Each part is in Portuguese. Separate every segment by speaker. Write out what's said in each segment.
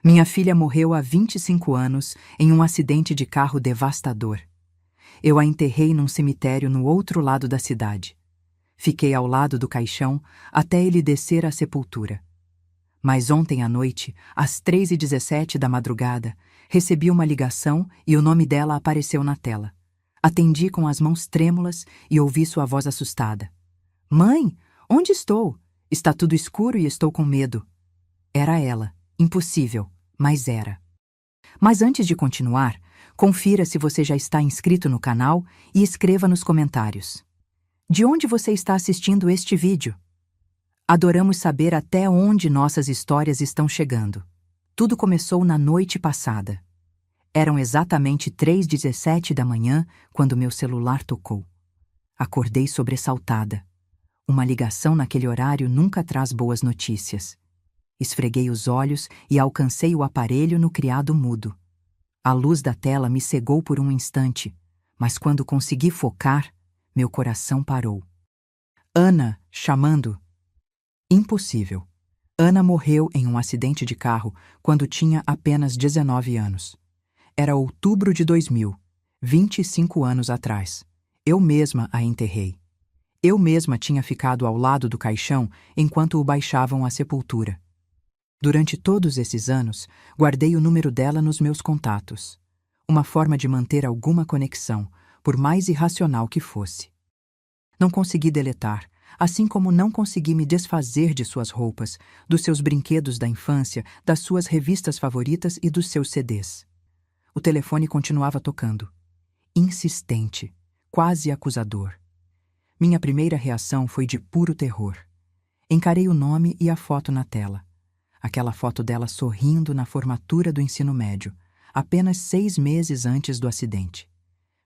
Speaker 1: Minha filha morreu há 25 anos em um acidente de carro devastador. Eu a enterrei num cemitério no outro lado da cidade. Fiquei ao lado do caixão até ele descer à sepultura. Mas ontem à noite, às 3h17 da madrugada, recebi uma ligação e o nome dela apareceu na tela. Atendi com as mãos trêmulas e ouvi sua voz assustada. Mãe, onde estou? Está tudo escuro e estou com medo. Era ela. Impossível, mas era. Mas antes de continuar, confira se você já está inscrito no canal e escreva nos comentários. De onde você está assistindo este vídeo? Adoramos saber até onde nossas histórias estão chegando. Tudo começou na noite passada. Eram exatamente 3h17 da manhã quando meu celular tocou. Acordei sobressaltada. Uma ligação naquele horário nunca traz boas notícias. Esfreguei os olhos e alcancei o aparelho no criado mudo. A luz da tela me cegou por um instante, mas quando consegui focar, meu coração parou. Ana, chamando. Impossível. Ana morreu em um acidente de carro quando tinha apenas 19 anos. Era outubro de 2000, 25 anos atrás. Eu mesma a enterrei. Eu mesma tinha ficado ao lado do caixão enquanto o baixavam à sepultura. Durante todos esses anos, guardei o número dela nos meus contatos. Uma forma de manter alguma conexão, por mais irracional que fosse. Não consegui deletar, assim como não consegui me desfazer de suas roupas, dos seus brinquedos da infância, das suas revistas favoritas e dos seus CDs. O telefone continuava tocando. Insistente, quase acusador. Minha primeira reação foi de puro terror. Encarei o nome e a foto na tela. Aquela foto dela sorrindo na formatura do ensino médio, apenas 6 meses antes do acidente.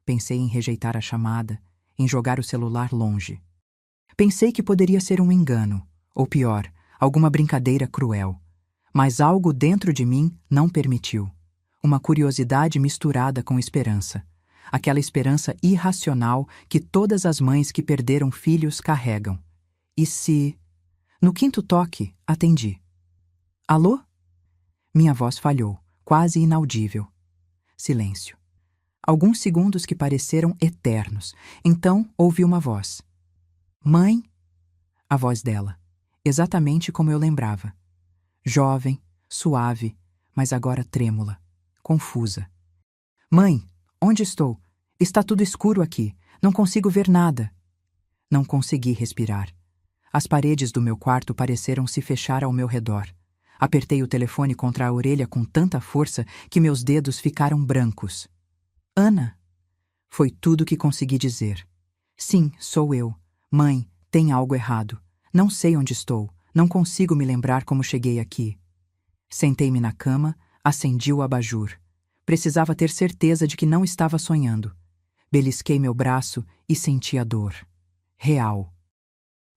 Speaker 1: Pensei em rejeitar a chamada, em jogar o celular longe. Pensei que poderia ser um engano, ou pior, alguma brincadeira cruel. Mas algo dentro de mim não permitiu. Uma curiosidade misturada com esperança. Aquela esperança irracional que todas as mães que perderam filhos carregam. E se... No quinto toque, atendi. Alô? Minha voz falhou, quase inaudível. Silêncio. Alguns segundos que pareceram eternos. Então ouvi uma voz. Mãe? A voz dela. Exatamente como eu lembrava. Jovem, suave, mas agora trêmula, confusa. Mãe, onde estou? Está tudo escuro aqui. Não consigo ver nada. Não consegui respirar. As paredes do meu quarto pareceram se fechar ao meu redor. Apertei o telefone contra a orelha com tanta força que meus dedos ficaram brancos. Ana? Foi tudo que consegui dizer. Sim, sou eu. Mãe, tem algo errado. Não sei onde estou. Não consigo me lembrar como cheguei aqui. Sentei-me na cama, acendi o abajur. Precisava ter certeza de que não estava sonhando. Belisquei meu braço e senti a dor. Real.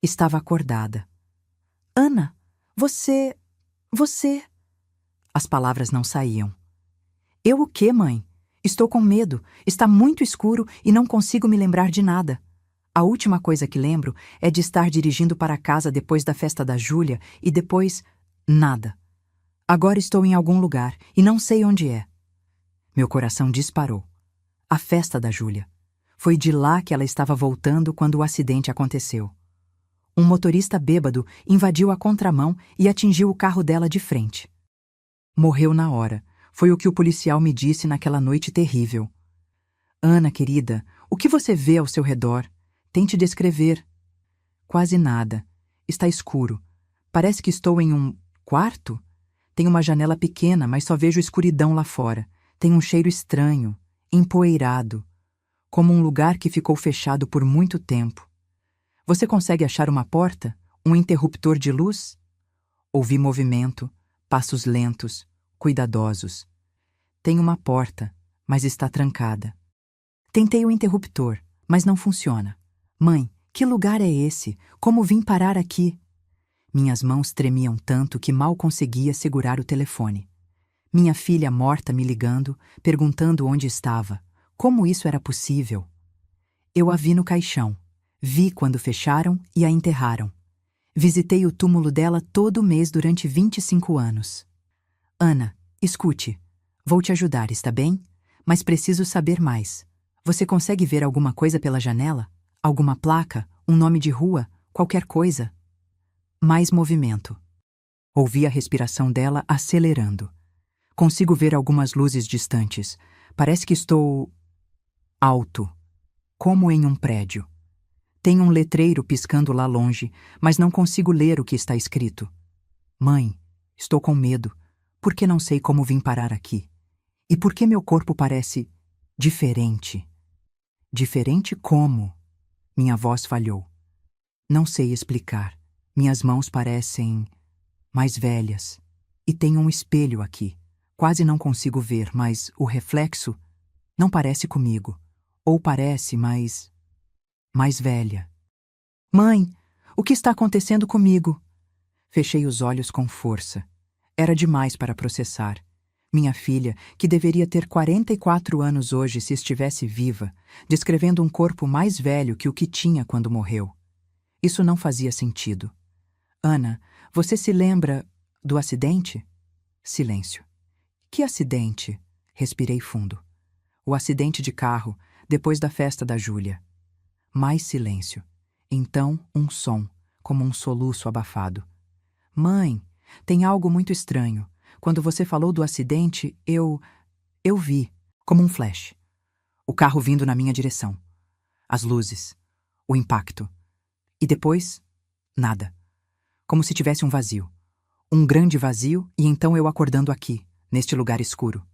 Speaker 1: Estava acordada. Ana, você... As palavras não saíam. Eu o quê, mãe? Estou com medo. Está muito escuro e não consigo me lembrar de nada. A última coisa que lembro é de estar dirigindo para casa depois da festa da Júlia e depois... nada. Agora estou em algum lugar e não sei onde é. Meu coração disparou. A festa da Júlia. Foi de lá que ela estava voltando quando o acidente aconteceu. Um motorista bêbado invadiu a contramão e atingiu o carro dela de frente. Morreu na hora. Foi o que o policial me disse naquela noite terrível. Ana, querida, o que você vê ao seu redor? Tente descrever. Quase nada. Está escuro. Parece que estou em um quarto? Tem uma janela pequena, mas só vejo escuridão lá fora. Tem um cheiro estranho, empoeirado, como um lugar que ficou fechado por muito tempo. Você consegue achar uma porta? Um interruptor de luz? Ouvi movimento, passos lentos, cuidadosos. Tem uma porta, mas está trancada. Tentei o interruptor, mas não funciona. Mãe, que lugar é esse? Como vim parar aqui? Minhas mãos tremiam tanto que mal conseguia segurar o telefone. Minha filha morta me ligando, perguntando onde estava. Como isso era possível? Eu a vi no caixão. Vi quando fecharam e a enterraram. Visitei o túmulo dela todo mês durante 25 anos. Ana, Escute, vou te ajudar, está bem? Mas preciso saber mais. Você consegue ver alguma coisa pela janela? Alguma placa? Um nome de rua? Qualquer coisa? Mais movimento. Ouvi a respiração dela acelerando. Consigo ver algumas luzes distantes. Parece que estou alto, como em um prédio. Tem um letreiro piscando lá longe, mas não consigo ler o que está escrito. Mãe, estou com medo, porque não sei como vim parar aqui. E por que meu corpo parece diferente? Diferente como? Minha voz falhou. Não sei explicar. Minhas mãos parecem mais velhas. E tem um espelho aqui. Quase não consigo ver, mas o reflexo não parece comigo. Ou parece, mas mais velha. Mãe, o que está acontecendo comigo? Fechei os olhos com força. Era demais para processar. Minha filha, que deveria ter 44 anos hoje se estivesse viva, descrevendo um corpo mais velho que o que tinha quando morreu. Isso não fazia sentido. Ana, você se lembra do acidente? Silêncio. Que acidente? Respirei fundo. O acidente de carro, depois da festa da Júlia. Mais silêncio. Então, um som, como um soluço abafado. Mãe, tem algo muito estranho. Quando você falou do acidente, eu vi, como um flash. O carro vindo na minha direção. As luzes. O impacto. E depois, nada. Como se tivesse um vazio. Um grande vazio, e então eu acordando aqui, neste lugar escuro.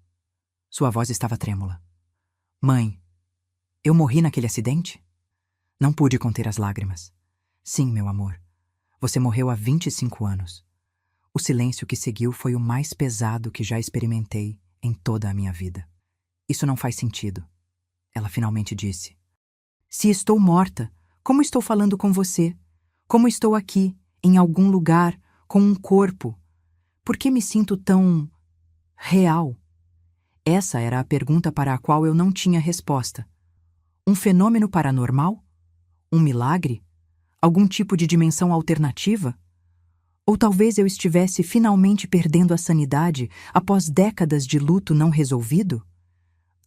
Speaker 1: Sua voz estava trêmula. Mãe, eu morri naquele acidente? Não pude conter as lágrimas. Sim, meu amor. Você morreu há 25 anos. O silêncio que seguiu foi o mais pesado que já experimentei em toda a minha vida. Isso não faz sentido. Ela finalmente disse. Se estou morta, como estou falando com você? Como estou aqui, em algum lugar, com um corpo? Por que me sinto tão real? Essa era a pergunta para a qual eu não tinha resposta. Um fenômeno paranormal? Um milagre? Algum tipo de dimensão alternativa? Ou talvez eu estivesse finalmente perdendo a sanidade após décadas de luto não resolvido?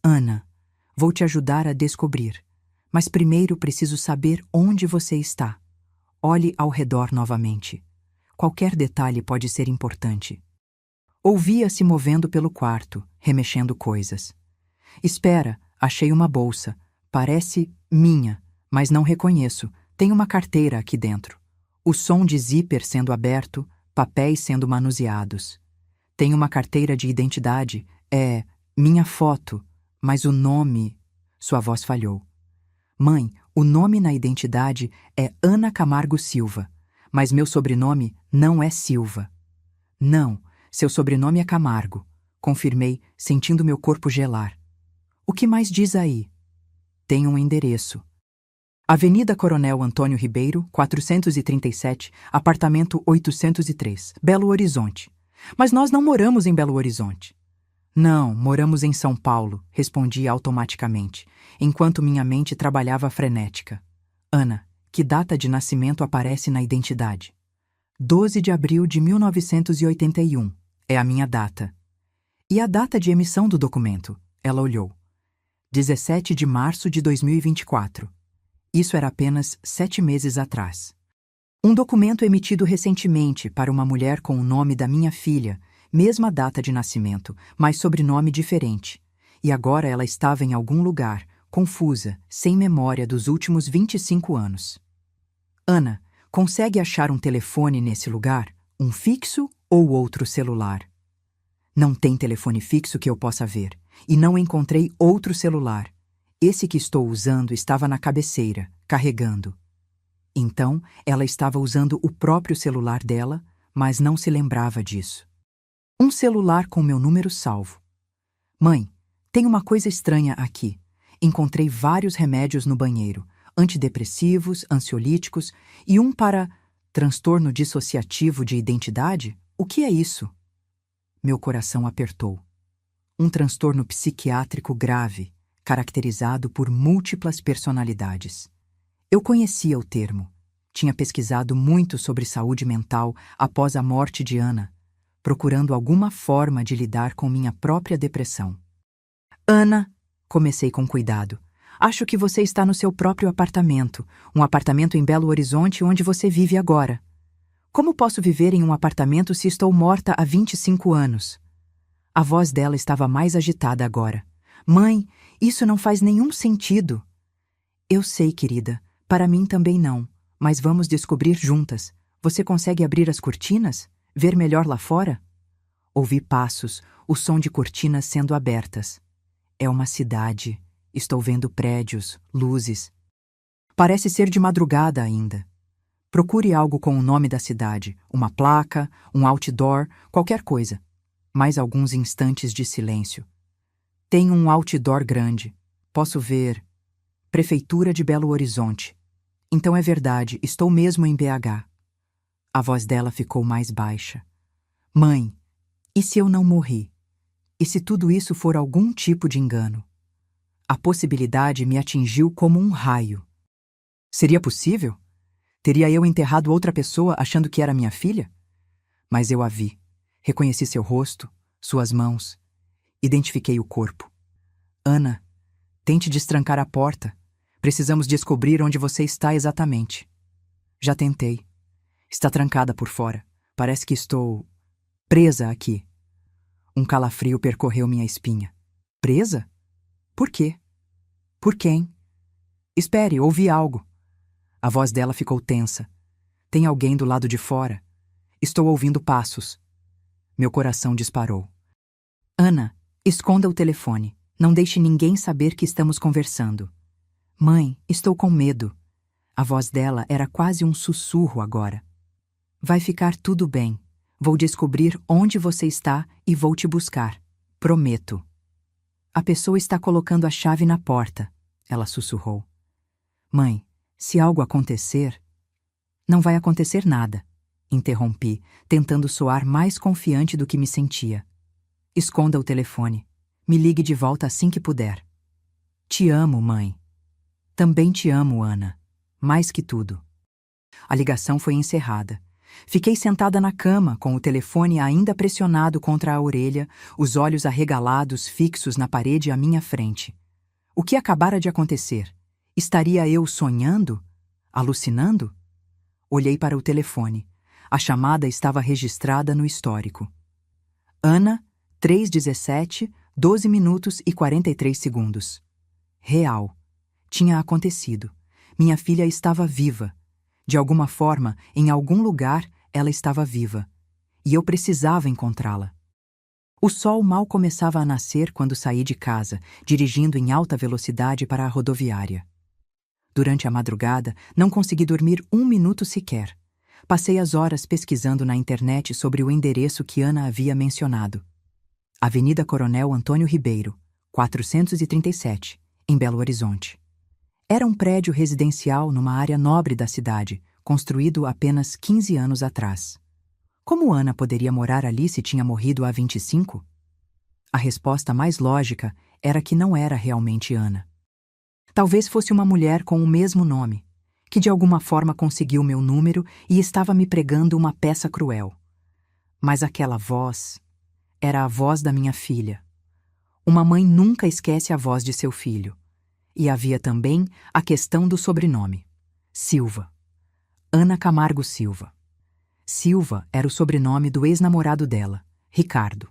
Speaker 1: Ana, vou te ajudar a descobrir. Mas primeiro preciso saber onde você está. Olhe ao redor novamente. Qualquer detalhe pode ser importante. Ouvia-se movendo pelo quarto, remexendo coisas. Espera, achei uma bolsa. Parece minha, mas não reconheço. Tem uma carteira aqui dentro. O som de zíper sendo aberto, papéis sendo manuseados. Tem uma carteira de identidade. É minha foto, mas o nome... Sua voz falhou. Mãe, o nome na identidade é Ana Camargo Silva, mas meu sobrenome não é Silva. Não, seu sobrenome é Camargo, confirmei, sentindo meu corpo gelar. O que mais diz aí? Tem um endereço. Avenida Coronel Antônio Ribeiro, 437, apartamento 803, Belo Horizonte. Mas nós não moramos em Belo Horizonte. Não, moramos em São Paulo, respondi automaticamente, enquanto minha mente trabalhava frenética. Ana, que data de nascimento aparece na identidade? 12 de abril de 1981. É a minha data. E a data de emissão do documento? Ela olhou. 17 de março de 2024. Isso era apenas 7 meses atrás. Um documento emitido recentemente para uma mulher com o nome da minha filha, mesma data de nascimento, mas sobrenome diferente. E agora ela estava em algum lugar, confusa, sem memória dos últimos 25 anos. Ana, consegue achar um telefone nesse lugar? Um fixo ou outro celular? Não tem telefone fixo que eu possa ver, e não encontrei outro celular. Esse que estou usando estava na cabeceira, carregando. Então, ela estava usando o próprio celular dela, mas não se lembrava disso. Um celular com meu número salvo. Mãe, tem uma coisa estranha aqui. Encontrei vários remédios no banheiro, antidepressivos, ansiolíticos e um para transtorno dissociativo de identidade? O que é isso? Meu coração apertou. Um transtorno psiquiátrico grave, caracterizado por múltiplas personalidades. Eu conhecia o termo. Tinha pesquisado muito sobre saúde mental após a morte de Ana. procurando alguma forma de lidar com minha própria depressão. Ana, comecei com cuidado, acho que você está no seu próprio apartamento, um apartamento em Belo Horizonte onde você vive agora. Como posso viver em um apartamento se estou morta há 25 anos? A voz dela estava mais agitada agora. Mãe, isso não faz nenhum sentido. Eu sei, querida, para mim também não, mas vamos descobrir juntas. Você consegue abrir as cortinas? Ver melhor lá fora? Ouvi passos, o som de cortinas sendo abertas. É uma cidade. Estou vendo prédios, luzes. Parece ser de madrugada ainda. Procure algo com o nome da cidade, uma placa, um outdoor, qualquer coisa. Mais alguns instantes de silêncio. Tem um outdoor grande. Posso ver. Prefeitura de Belo Horizonte. Então é verdade, estou mesmo em BH. A voz dela ficou mais baixa. Mãe, e se eu não morri? E se tudo isso for algum tipo de engano? A possibilidade me atingiu como um raio. Seria possível? Teria eu enterrado outra pessoa achando que era minha filha? Mas eu a vi. Reconheci seu rosto, suas mãos. Identifiquei o corpo. Ana, tente destrancar a porta. Precisamos descobrir onde você está exatamente. Já tentei. Está trancada por fora. Parece que estou presa aqui. Um calafrio percorreu minha espinha. Presa? Por quê? Por quem? Espere, ouvi algo. A voz dela ficou tensa. Tem alguém do lado de fora. Estou ouvindo passos. Meu coração disparou. Ana, esconda o telefone. Não deixe ninguém saber que estamos conversando. Mãe, estou com medo. A voz dela era quase um sussurro agora. Vai ficar tudo bem. Vou descobrir onde você está e vou te buscar. Prometo. A pessoa está colocando a chave na porta, ela sussurrou. Mãe, se algo acontecer... Não vai acontecer nada, interrompi, tentando soar mais confiante do que me sentia. Esconda o telefone. Me ligue de volta assim que puder. Te amo, mãe. Também te amo, Ana. Mais que tudo. A ligação foi encerrada. Fiquei sentada na cama, com o telefone ainda pressionado contra a orelha, os olhos arregalados fixos na parede à minha frente. O que acabara de acontecer? Estaria eu sonhando? Alucinando? Olhei para o telefone. A chamada estava registrada no histórico. Ana, 3:17, 12 minutos e 43 segundos. Real. Tinha acontecido. Minha filha estava viva. De alguma forma, em algum lugar, ela estava viva. E eu precisava encontrá-la. O sol mal começava a nascer quando saí de casa, dirigindo em alta velocidade para a rodoviária. Durante a madrugada, não consegui dormir um minuto sequer. Passei as horas pesquisando na internet sobre o endereço que Ana havia mencionado. Avenida Coronel Antônio Ribeiro, 437, em Belo Horizonte. Era um prédio residencial numa área nobre da cidade, construído apenas 15 anos atrás. Como Ana poderia morar ali se tinha morrido há 25? A resposta mais lógica era que não era realmente Ana. Talvez fosse uma mulher com o mesmo nome, que de alguma forma conseguiu meu número e estava me pregando uma peça cruel. Mas aquela voz era a voz da minha filha. Uma mãe nunca esquece a voz de seu filho. E havia também a questão do sobrenome. Silva. Ana Camargo Silva. Silva era o sobrenome do ex-namorado dela, Ricardo.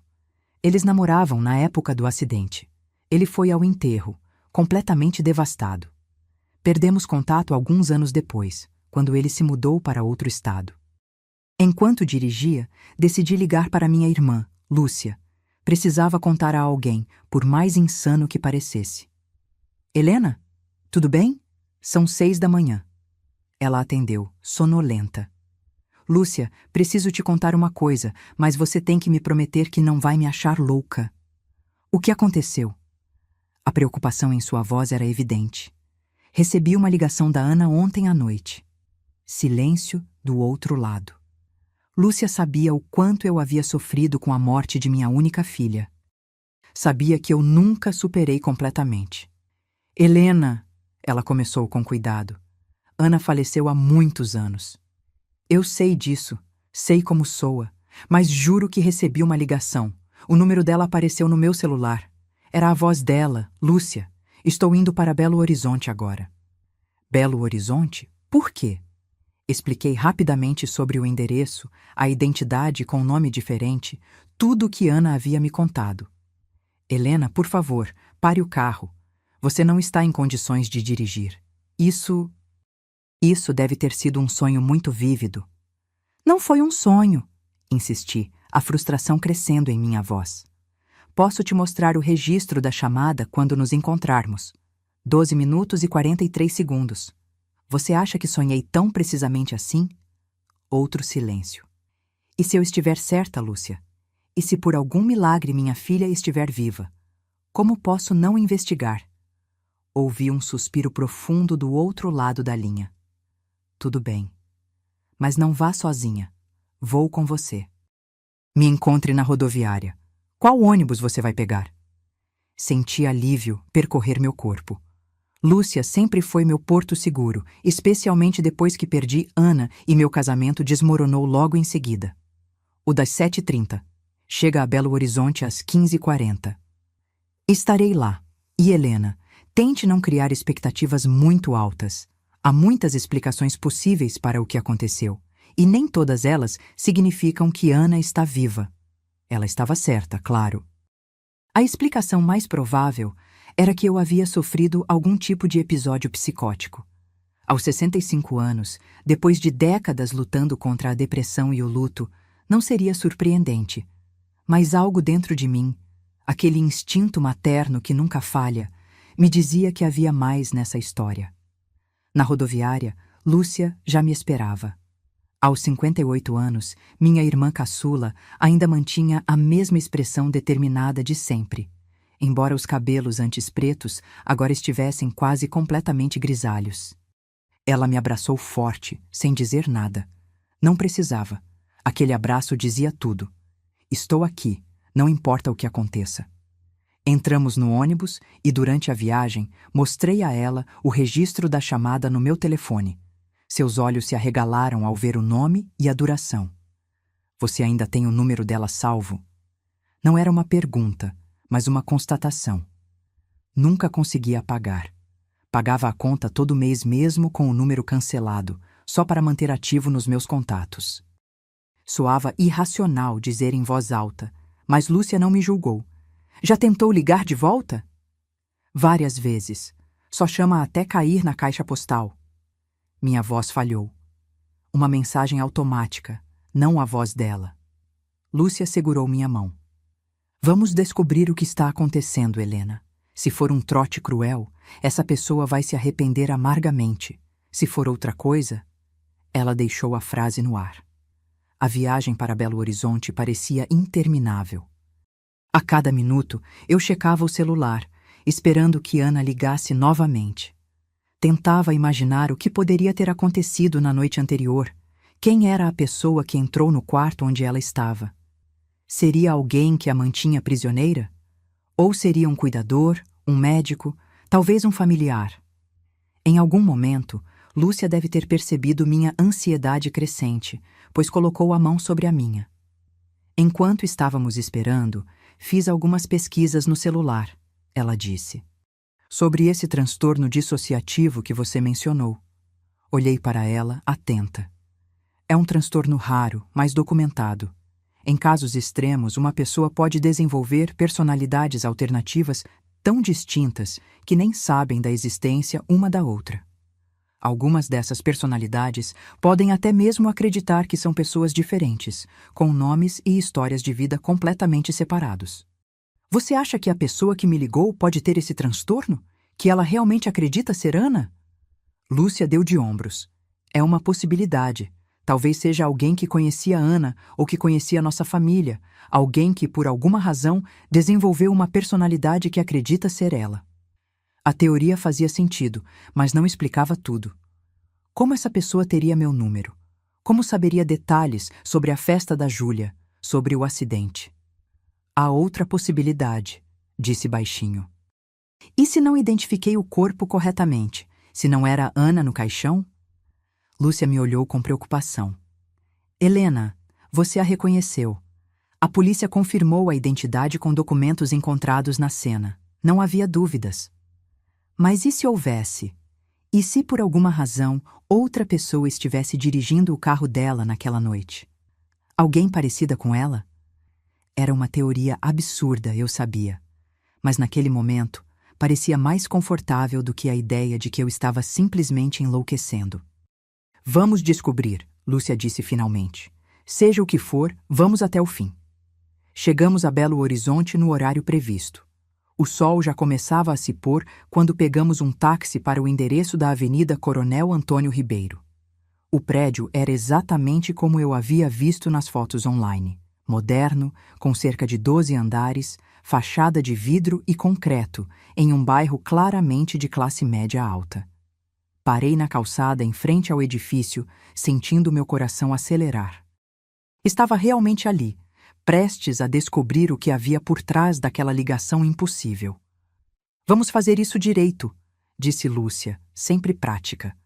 Speaker 1: Eles namoravam na época do acidente. Ele foi ao enterro, completamente devastado. Perdemos contato alguns anos depois, quando ele se mudou para outro estado. Enquanto dirigia, decidi ligar para minha irmã, Lúcia. Precisava contar a alguém, por mais insano que parecesse. Helena, tudo bem? São 6 da manhã. Ela atendeu, sonolenta. Lúcia, preciso te contar uma coisa, mas você tem que me prometer que não vai me achar louca. O que aconteceu? A preocupação em sua voz era evidente. Recebi uma ligação da Ana ontem à noite. Silêncio do outro lado. Lúcia sabia o quanto eu havia sofrido com a morte de minha única filha. Sabia que eu nunca superei completamente. Helena, ela começou com cuidado. Ana faleceu há muitos anos. Eu sei disso, sei como soa, Mas juro que recebi uma ligação. O número dela apareceu no meu celular. Era a voz dela, Lúcia. Estou indo para Belo Horizonte agora. Belo Horizonte? Por quê? Expliquei rapidamente sobre o endereço, a identidade com nome diferente, tudo o que Ana havia me contado. Helena, por favor, pare o carro. Você não está em condições de dirigir. Isso deve ter sido um sonho muito vívido. Não foi um sonho, insisti, a frustração crescendo em minha voz. Posso te mostrar o registro da chamada quando nos encontrarmos. 12 minutos e 43 segundos. Você acha que sonhei tão precisamente assim? Outro silêncio. E se eu estiver certa, Lúcia? E se por algum milagre minha filha estiver viva? Como posso não investigar? Ouvi um suspiro profundo do outro lado da linha. Tudo bem. Mas não vá sozinha. Vou com você. Me encontre na rodoviária. Qual ônibus você vai pegar? Senti alívio percorrer meu corpo. Lúcia sempre foi meu porto seguro, especialmente depois que perdi Ana e meu casamento desmoronou logo em seguida. O das 7h30. Chega a Belo Horizonte às 15h40. Estarei lá. E Helena, tente não criar expectativas muito altas. Há muitas explicações possíveis para o que aconteceu, e nem todas elas significam que Ana está viva. Ela estava certa, claro. A explicação mais provável era que eu havia sofrido algum tipo de episódio psicótico. Aos 65 anos, depois de décadas lutando contra a depressão e o luto, não seria surpreendente. Mas algo dentro de mim, aquele instinto materno que nunca falha, me dizia que havia mais nessa história. Na rodoviária, Lúcia já me esperava. Aos 58 anos, minha irmã caçula ainda mantinha a mesma expressão determinada de sempre, embora os cabelos antes pretos agora estivessem quase completamente grisalhos. Ela me abraçou forte, sem dizer nada. Não precisava. Aquele abraço dizia tudo. Estou aqui, não importa o que aconteça. Entramos no ônibus e, durante a viagem, mostrei a ela o registro da chamada no meu telefone. Seus olhos se arregalaram ao ver o nome e a duração. Você ainda tem o número dela salvo? Não era uma pergunta, mas uma constatação. Nunca consegui apagar. Pagava a conta todo mês mesmo com o número cancelado, só para manter ativo nos meus contatos. Soava irracional dizer em voz alta, mas Lúcia não me julgou. Já tentou ligar de volta? Várias vezes. Só chama até cair na caixa postal. Minha voz falhou. Uma mensagem automática, não a voz dela. Lúcia segurou minha mão. Vamos descobrir o que está acontecendo, Helena. Se for um trote cruel, essa pessoa vai se arrepender amargamente. Se for outra coisa... Ela deixou a frase no ar. A viagem para Belo Horizonte parecia interminável. A cada minuto, eu checava o celular, esperando que Ana ligasse novamente. Tentava imaginar o que poderia ter acontecido na noite anterior. Quem era a pessoa que entrou no quarto onde ela estava? Seria alguém que a mantinha prisioneira? Ou seria um cuidador, um médico, talvez um familiar? Em algum momento, Lúcia deve ter percebido minha ansiedade crescente, pois colocou a mão sobre a minha. Enquanto estávamos esperando, fiz algumas pesquisas no celular, ela disse. Sobre esse transtorno dissociativo que você mencionou. Olhei para ela, atenta. É um transtorno raro, mas documentado. Em casos extremos, uma pessoa pode desenvolver personalidades alternativas tão distintas que nem sabem da existência uma da outra. Algumas dessas personalidades podem até mesmo acreditar que são pessoas diferentes, com nomes e histórias de vida completamente separados. Você acha que a pessoa que me ligou pode ter esse transtorno? Que ela realmente acredita ser Ana? Lúcia deu de ombros. É uma possibilidade. Talvez seja alguém que conhecia Ana ou que conhecia nossa família, alguém que, por alguma razão, desenvolveu uma personalidade que acredita ser ela. A teoria fazia sentido, mas não explicava tudo. Como essa pessoa teria meu número? Como saberia detalhes sobre a festa da Júlia, sobre o acidente? Há outra possibilidade, disse baixinho. E se não identifiquei o corpo corretamente? Se não era Ana no caixão? Lúcia me olhou com preocupação. Helena, Você a reconheceu. A polícia confirmou a identidade com documentos encontrados na cena. Não havia dúvidas. Mas e se houvesse? E se por alguma razão outra pessoa estivesse dirigindo o carro dela naquela noite? Alguém parecida com ela? Era uma teoria absurda, eu sabia. Mas naquele momento, parecia mais confortável do que a ideia de que eu estava simplesmente enlouquecendo. Vamos descobrir, Lúcia disse finalmente. Seja o que for, vamos até o fim. Chegamos a Belo Horizonte no horário previsto. O sol já começava a se pôr quando pegamos um táxi para o endereço da Avenida Coronel Antônio Ribeiro. O prédio era exatamente como eu havia visto nas fotos online. Moderno, com cerca de 12 andares, fachada de vidro e concreto, em um bairro claramente de classe média alta. Parei na calçada em frente ao edifício, sentindo meu coração acelerar. Estava realmente ali, prestes a descobrir o que havia por trás daquela ligação impossível. Vamos fazer isso direito, disse Lúcia, sempre prática.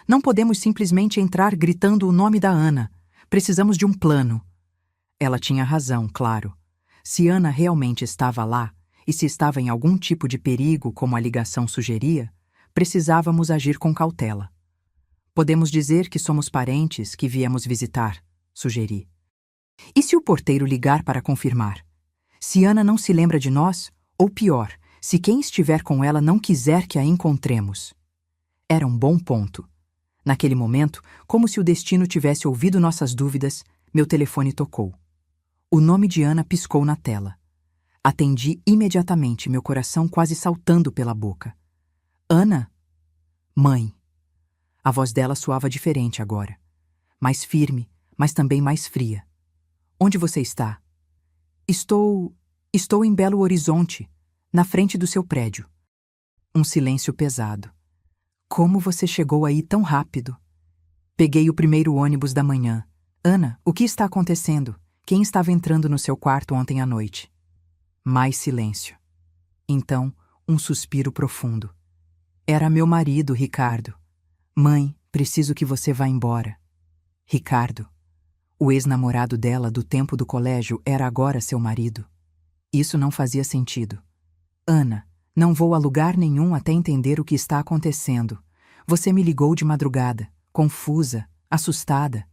Speaker 1: Não podemos simplesmente entrar gritando o nome da Ana. Precisamos de um plano. Ela tinha razão, claro. Se Ana realmente estava lá, e se estava em algum tipo de perigo, como a ligação sugeria, precisávamos agir com cautela. Podemos dizer que somos parentes que viemos visitar, sugeri. E se o porteiro ligar para confirmar? Se Ana não se lembra de nós, ou pior, se quem estiver com ela não quiser que a encontremos? Era um bom ponto. Naquele momento, como se o destino tivesse ouvido nossas dúvidas, meu telefone tocou. O nome de Ana piscou na tela. Atendi imediatamente, meu coração quase saltando pela boca. Ana? Mãe. A voz dela soava diferente agora. Mais firme, mas também mais fria. Onde você está? Estou em Belo Horizonte, na frente do seu prédio. Um silêncio pesado. Como você chegou aí tão rápido? Peguei o primeiro ônibus da manhã. Ana, o que está acontecendo? Quem estava entrando no seu quarto ontem à noite? Mais silêncio. Então, um suspiro profundo. Era meu marido, Ricardo. Mãe, preciso que você vá embora. Ricardo. O ex-namorado dela do tempo do colégio era agora seu marido. Isso não fazia sentido. Ana, não vou a lugar nenhum até entender o que está acontecendo. Você me ligou de madrugada, confusa, assustada.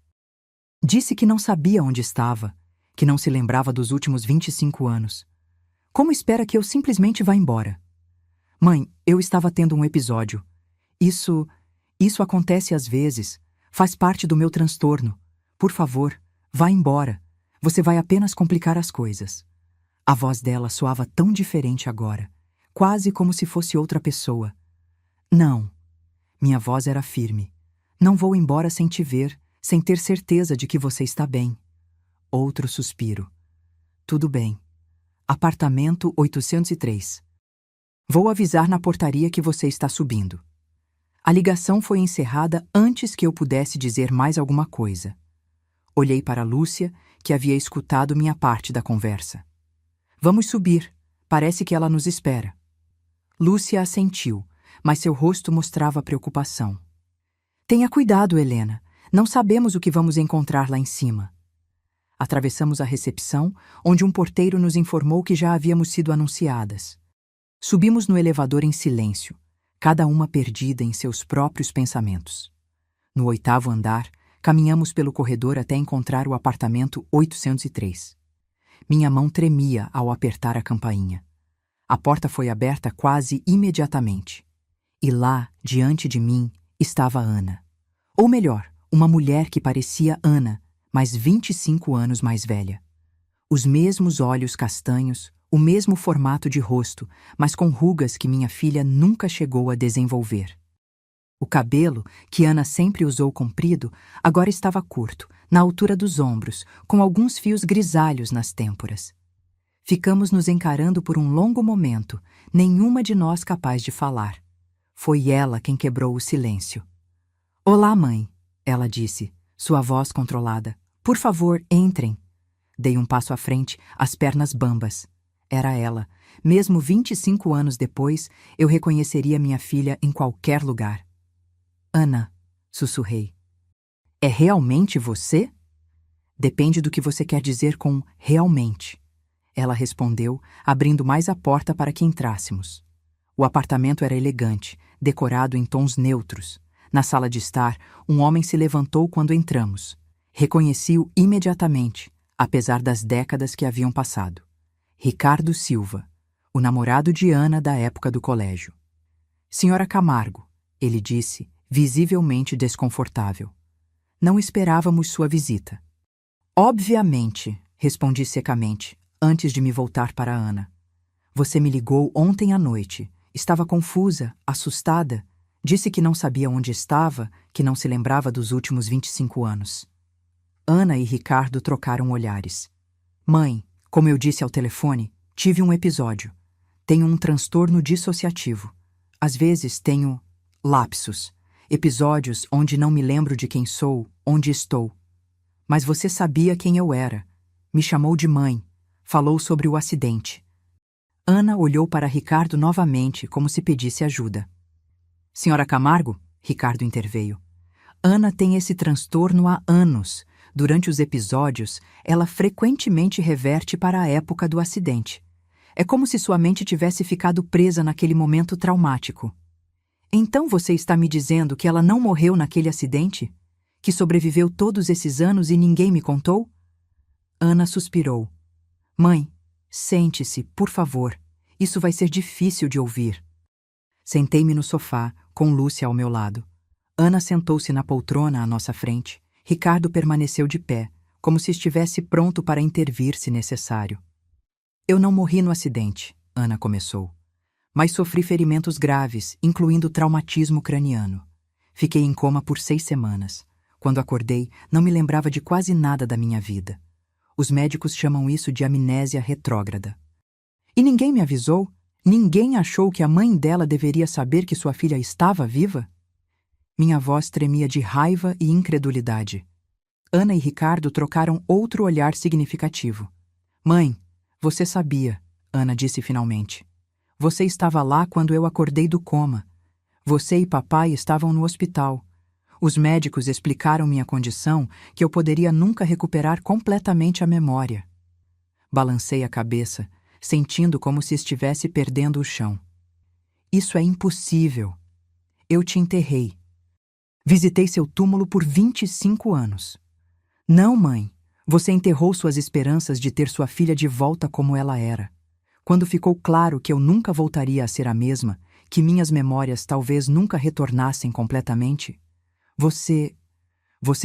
Speaker 1: Disse que não sabia onde estava, que não se lembrava dos últimos 25 anos. Como espera que eu simplesmente vá embora? Mãe, eu estava tendo um episódio. Isso acontece às vezes. Faz parte do meu transtorno. Por favor, vá embora. Você vai apenas complicar as coisas. A voz dela soava tão diferente agora, quase como se fosse outra pessoa. Não. Minha voz era firme. Não vou embora sem te ver, sem ter certeza de que você está bem. Outro suspiro. Tudo bem. Apartamento 803. Vou avisar na portaria que você está subindo. A ligação foi encerrada antes que eu pudesse dizer mais alguma coisa. Olhei para Lúcia, que havia escutado minha parte da conversa. Vamos subir. Parece que ela nos espera. Lúcia assentiu, mas seu rosto mostrava preocupação. Tenha cuidado, Helena. Não sabemos o que vamos encontrar lá em cima. Atravessamos a recepção, onde um porteiro nos informou que já havíamos sido anunciadas. Subimos no elevador em silêncio, cada uma perdida em seus próprios pensamentos. No 8º andar, caminhamos pelo corredor até encontrar o apartamento 803. Minha mão tremia ao apertar a campainha. A porta foi aberta quase imediatamente. E lá, diante de mim, estava Ana. Ou melhor, uma mulher que parecia Ana, mas 25 anos mais velha. Os mesmos olhos castanhos, o mesmo formato de rosto, mas com rugas que minha filha nunca chegou a desenvolver. O cabelo, que Ana sempre usou comprido, agora estava curto, na altura dos ombros, com alguns fios grisalhos nas têmporas. Ficamos nos encarando por um longo momento, nenhuma de nós capaz de falar. Foi ela quem quebrou o silêncio. Olá, mãe, ela disse, sua voz controlada. Por favor, entrem. Dei um passo à frente, as pernas bambas. Era ela. Mesmo 25 anos depois, eu reconheceria minha filha em qualquer lugar. Ana, sussurrei. É realmente você? Depende do que você quer dizer com realmente. Ela respondeu, abrindo mais a porta para que entrássemos. O apartamento era elegante, decorado em tons neutros. Na sala de estar, um homem se levantou quando entramos. Reconheci-o imediatamente, apesar das décadas que haviam passado. Ricardo Silva, o namorado de Ana da época do colégio. Senhora Camargo, ele disse, visivelmente desconfortável. Não esperávamos sua visita. Obviamente, respondi secamente, antes de me voltar para Ana. Você me ligou ontem à noite. Estava confusa, assustada. Disse que não sabia onde estava, que não se lembrava dos últimos 25 anos. Ana e Ricardo trocaram olhares. Mãe, como eu disse ao telefone, tive um episódio. Tenho um transtorno dissociativo. Às vezes tenho lapsos, episódios onde não me lembro de quem sou, onde estou. Mas você sabia quem eu era. Me chamou de mãe. Falou sobre o acidente. Ana olhou para Ricardo novamente, como se pedisse ajuda. Senhora Camargo, Ricardo interveio. Ana tem esse transtorno há anos. Durante os episódios, ela frequentemente reverte para a época do acidente. É como se sua mente tivesse ficado presa naquele momento traumático. Então você está me dizendo que ela não morreu naquele acidente? Que sobreviveu todos esses anos e ninguém me contou? Ana suspirou. Mãe, sente-se, por favor. Isso vai ser difícil de ouvir. Sentei-me no sofá, com Lúcia ao meu lado. Ana sentou-se na poltrona à nossa frente. Ricardo permaneceu de pé, como se estivesse pronto para intervir se necessário. Eu não morri no acidente, Ana começou. Mas sofri ferimentos graves, incluindo traumatismo craniano. Fiquei em coma por 6 semanas. Quando acordei, não me lembrava de quase nada da minha vida. Os médicos chamam isso de amnésia retrógrada. E ninguém me avisou? Ninguém achou que a mãe dela deveria saber que sua filha estava viva? Minha voz tremia de raiva e incredulidade. Ana e Ricardo trocaram outro olhar significativo. Mãe, você sabia, Ana disse finalmente. Você estava lá quando eu acordei do coma. Você e papai estavam no hospital. Os médicos explicaram minha condição, que eu poderia nunca recuperar completamente a memória. Balancei a cabeça, sentindo como se estivesse perdendo o chão. Isso é impossível. Eu te enterrei. Visitei seu túmulo por 25 anos. Não, mãe. Você enterrou suas esperanças de ter sua filha de volta como ela era. Quando ficou claro que eu nunca voltaria a ser a mesma, que minhas memórias talvez nunca retornassem completamente, você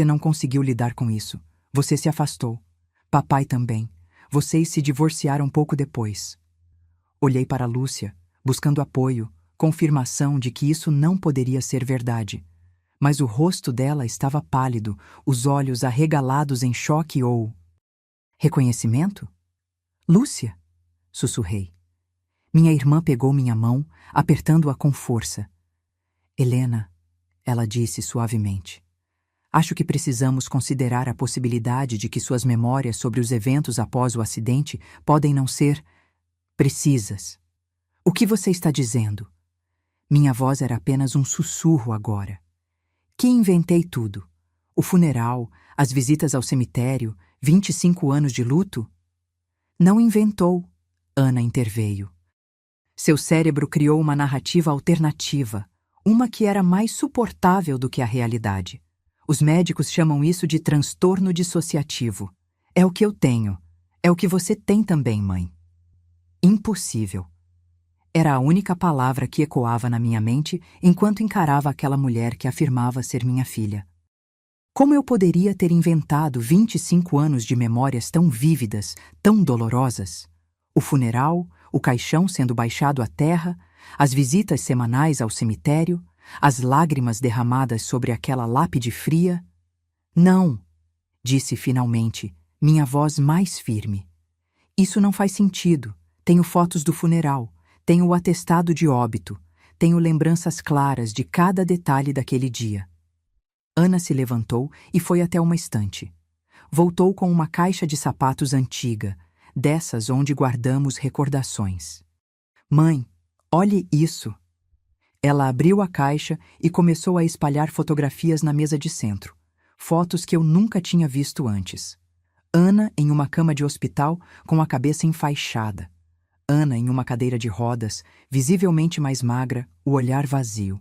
Speaker 1: não conseguiu lidar com isso. Você se afastou. Papai também. Vocês se divorciaram pouco depois. Olhei para Lúcia, buscando apoio, confirmação de que isso não poderia ser verdade. Mas o rosto dela estava pálido, os olhos arregalados em choque ou... Reconhecimento? Lúcia? Sussurrei. Minha irmã pegou minha mão, apertando-a com força. Helena, ela disse suavemente. Acho que precisamos considerar a possibilidade de que suas memórias sobre os eventos após o acidente podem não ser precisas. O que você está dizendo? Minha voz era apenas um sussurro agora. Que inventei tudo. O funeral, as visitas ao cemitério, 25 anos de luto? Não inventou, Ana interveio. Seu cérebro criou uma narrativa alternativa, uma que era mais suportável do que a realidade. Os médicos chamam isso de transtorno dissociativo. É o que eu tenho. É o que você tem também, mãe. Impossível. Era a única palavra que ecoava na minha mente enquanto encarava aquela mulher que afirmava ser minha filha. Como eu poderia ter inventado 25 anos de memórias tão vívidas, tão dolorosas? O funeral, o caixão sendo baixado à terra, as visitas semanais ao cemitério, as lágrimas derramadas sobre aquela lápide fria? Não, disse finalmente, minha voz mais firme. Isso não faz sentido. Tenho fotos do funeral. Tenho o atestado de óbito. Tenho lembranças claras de cada detalhe daquele dia. Ana se levantou e foi até uma estante. Voltou com uma caixa de sapatos antiga, dessas onde guardamos recordações. Mãe, olhe isso. Ela abriu a caixa e começou a espalhar fotografias na mesa de centro. Fotos que eu nunca tinha visto antes. Ana em uma cama de hospital com a cabeça enfaixada. Ana em uma cadeira de rodas, visivelmente mais magra, o olhar vazio.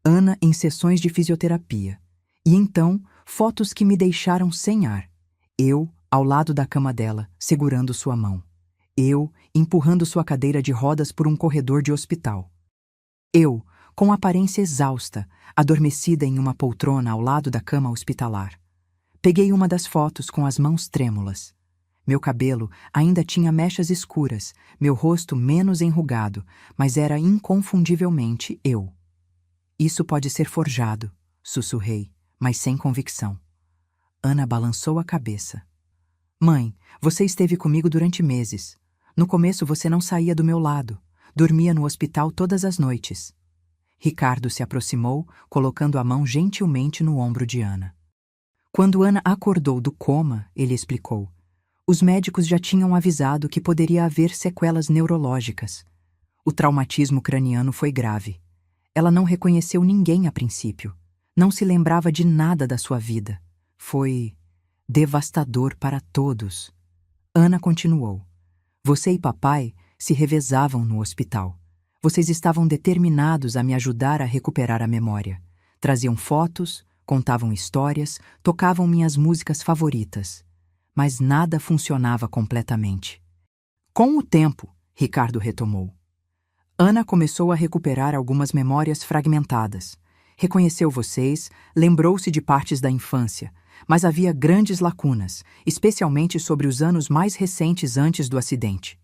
Speaker 1: Ana em sessões de fisioterapia. E então, fotos que me deixaram sem ar. Eu, ao lado da cama dela, segurando sua mão. Eu, empurrando sua cadeira de rodas por um corredor de hospital. Eu, com aparência exausta, adormecida em uma poltrona ao lado da cama hospitalar. Peguei uma das fotos com as mãos trêmulas. Meu cabelo ainda tinha mechas escuras, meu rosto menos enrugado, mas era inconfundivelmente eu. Isso pode ser forjado, sussurrei, mas sem convicção. Ana balançou a cabeça. Mãe, você esteve comigo durante meses. No começo você não saía do meu lado. Dormia no hospital todas as noites. Ricardo se aproximou, colocando a mão gentilmente no ombro de Ana. Quando Ana acordou do coma, ele explicou. Os médicos já tinham avisado que poderia haver sequelas neurológicas. O traumatismo craniano foi grave. Ela não reconheceu ninguém a princípio. Não se lembrava de nada da sua vida. Foi devastador para todos. Ana continuou. Você e papai se revezavam no hospital. Vocês estavam determinados a me ajudar a recuperar a memória. Traziam fotos, contavam histórias, tocavam minhas músicas favoritas. Mas nada funcionava completamente. Com o tempo, Ricardo retomou. Ana começou a recuperar algumas memórias fragmentadas. Reconheceu vocês, lembrou-se de partes da infância, mas havia grandes lacunas, especialmente sobre os anos mais recentes antes do acidente.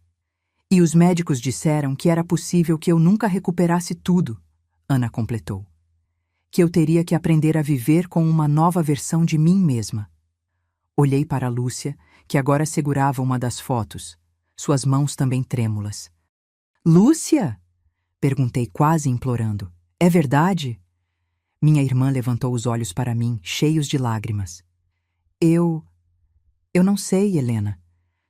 Speaker 1: E os médicos disseram que era possível que eu nunca recuperasse tudo, Ana completou. Que eu teria que aprender a viver com uma nova versão de mim mesma. Olhei para Lúcia, que agora segurava uma das fotos, suas mãos também trêmulas. Lúcia? Perguntei quase implorando. É verdade? Minha irmã levantou os olhos para mim, cheios de lágrimas. Eu não sei, Helena.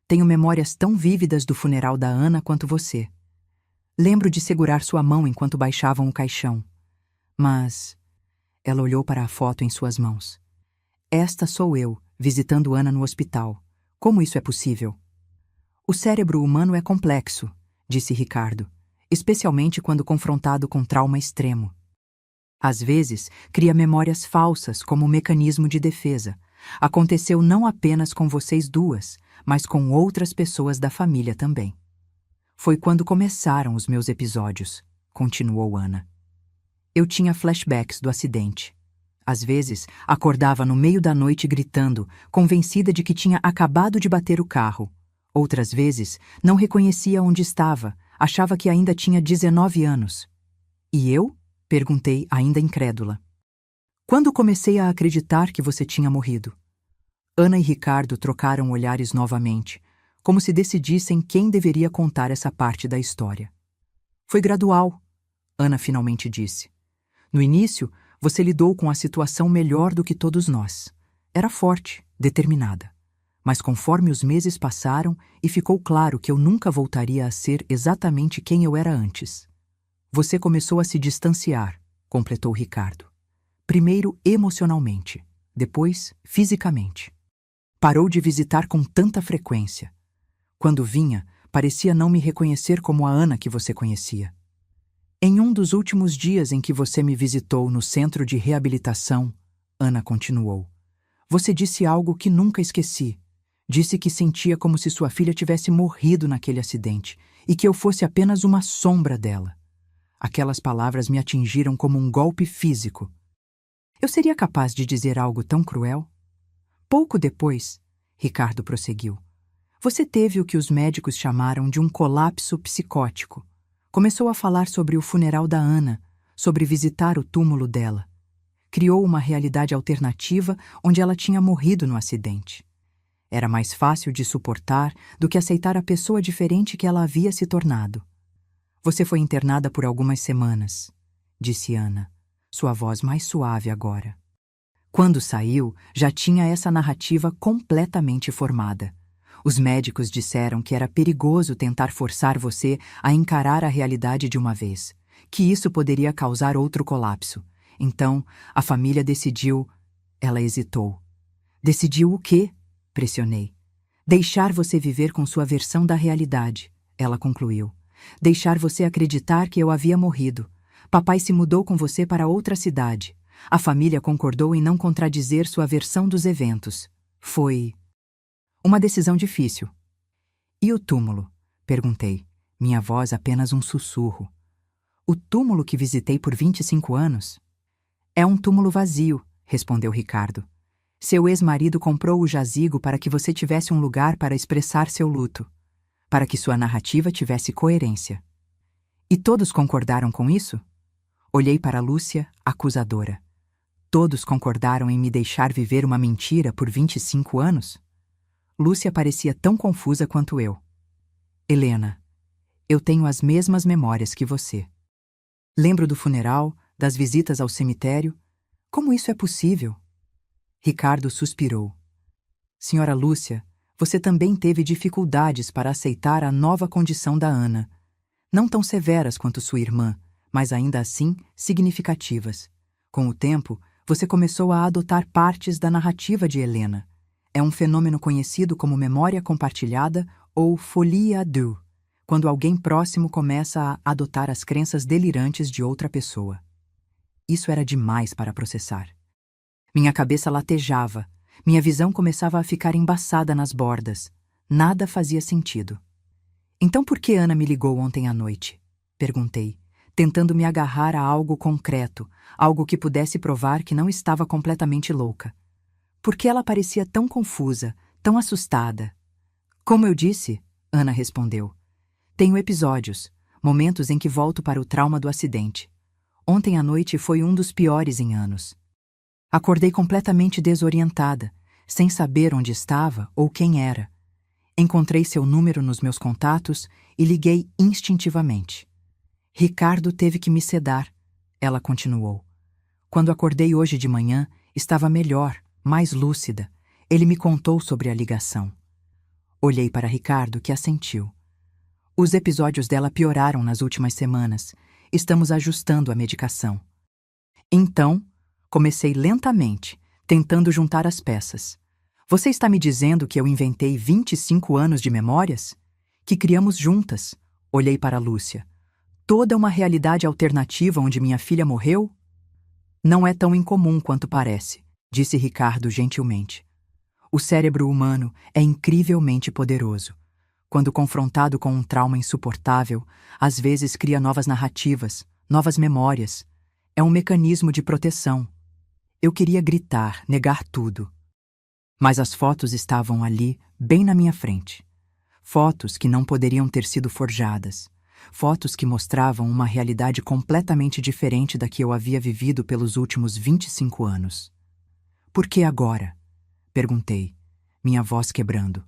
Speaker 1: Tenho memórias tão vívidas do funeral da Ana quanto você. Lembro de segurar sua mão enquanto baixavam o caixão. Mas... Ela olhou para a foto em suas mãos. Esta sou eu, visitando Ana no hospital. Como isso é possível? O cérebro humano é complexo, disse Ricardo, especialmente quando confrontado com trauma extremo. Às vezes, cria memórias falsas como mecanismo de defesa. Aconteceu não apenas com vocês duas, mas com outras pessoas da família também. Foi quando começaram os meus episódios, continuou Ana. Eu tinha flashbacks do acidente. Às vezes, acordava no meio da noite gritando, convencida de que tinha acabado de bater o carro. Outras vezes, não reconhecia onde estava, achava que ainda tinha 19 anos. E eu? Perguntei, ainda incrédula. Quando comecei a acreditar que você tinha morrido? Ana e Ricardo trocaram olhares novamente, como se decidissem quem deveria contar essa parte da história. Foi gradual, Ana finalmente disse. No início, você lidou com a situação melhor do que todos nós. Era forte, determinada. Mas conforme os meses passaram e ficou claro que eu nunca voltaria a ser exatamente quem eu era antes. Você começou a se distanciar, completou Ricardo. Primeiro emocionalmente, depois fisicamente. Parou de visitar com tanta frequência. Quando vinha, parecia não me reconhecer como a Ana que você conhecia. Em um dos últimos dias em que você me visitou no centro de reabilitação, Ana continuou, você disse algo que nunca esqueci. Disse que sentia como se sua filha tivesse morrido naquele acidente e que eu fosse apenas uma sombra dela. Aquelas palavras me atingiram como um golpe físico. Eu seria capaz de dizer algo tão cruel? Pouco depois, Ricardo prosseguiu, você teve o que os médicos chamaram de um colapso psicótico. Começou a falar sobre o funeral da Ana, sobre visitar o túmulo dela. Criou uma realidade alternativa onde ela tinha morrido no acidente. Era mais fácil de suportar do que aceitar a pessoa diferente que ela havia se tornado. Você foi internada por algumas semanas, disse Ana, sua voz mais suave agora. Quando saiu, já tinha essa narrativa completamente formada. Os médicos disseram que era perigoso tentar forçar você a encarar a realidade de uma vez, que isso poderia causar outro colapso. Então, a família decidiu... Ela hesitou. Decidiu o quê? Pressionei. Deixar você viver com sua versão da realidade, ela concluiu. Deixar você acreditar que eu havia morrido. Papai se mudou com você para outra cidade. A família concordou em não contradizer sua versão dos eventos. Foi uma decisão difícil. E o túmulo? Perguntei, minha voz apenas um sussurro. O túmulo que visitei por 25 anos? É um túmulo vazio, respondeu Ricardo. Seu ex-marido comprou o jazigo para que você tivesse um lugar para expressar seu luto, para que sua narrativa tivesse coerência. E todos concordaram com isso? Olhei para Lúcia, acusadora. Todos concordaram em me deixar viver uma mentira por 25 anos? Lúcia parecia tão confusa quanto eu. Helena, eu tenho as mesmas memórias que você. Lembro do funeral, das visitas ao cemitério. Como isso é possível? Ricardo suspirou. Senhora Lúcia, você também teve dificuldades para aceitar a nova condição da Ana. Não tão severas quanto sua irmã, mas ainda assim significativas. Com o tempo, você começou a adotar partes da narrativa de Helena. É um fenômeno conhecido como memória compartilhada ou folie à deux, quando alguém próximo começa a adotar as crenças delirantes de outra pessoa. Isso era demais para processar. Minha cabeça latejava, minha visão começava a ficar embaçada nas bordas. Nada fazia sentido. Então por que Ana me ligou ontem à noite? Perguntei, tentando me agarrar a algo concreto, algo que pudesse provar que não estava completamente louca. Por que ela parecia tão confusa, tão assustada? Como eu disse, Ana respondeu. Tenho episódios, momentos em que volto para o trauma do acidente. Ontem à noite foi um dos piores em anos. Acordei completamente desorientada, sem saber onde estava ou quem era. Encontrei seu número nos meus contatos e liguei instintivamente. Ricardo teve que me sedar, ela continuou. Quando acordei hoje de manhã, estava melhor, mais lúcida. Ele me contou sobre a ligação. Olhei para Ricardo, que assentiu. Os episódios dela pioraram nas últimas semanas. Estamos ajustando a medicação. Então, comecei lentamente, tentando juntar as peças. Você está me dizendo que eu inventei 25 anos de memórias? Que criamos juntas? Olhei para Lúcia. Toda uma realidade alternativa onde minha filha morreu? Não é tão incomum quanto parece, disse Ricardo gentilmente. O cérebro humano é incrivelmente poderoso. Quando confrontado com um trauma insuportável, às vezes cria novas narrativas, novas memórias. É um mecanismo de proteção. Eu queria gritar, negar tudo. Mas as fotos estavam ali, bem na minha frente. Fotos que não poderiam ter sido forjadas. Fotos que mostravam uma realidade completamente diferente da que eu havia vivido pelos últimos 25 anos. Por que agora? Perguntei, minha voz quebrando.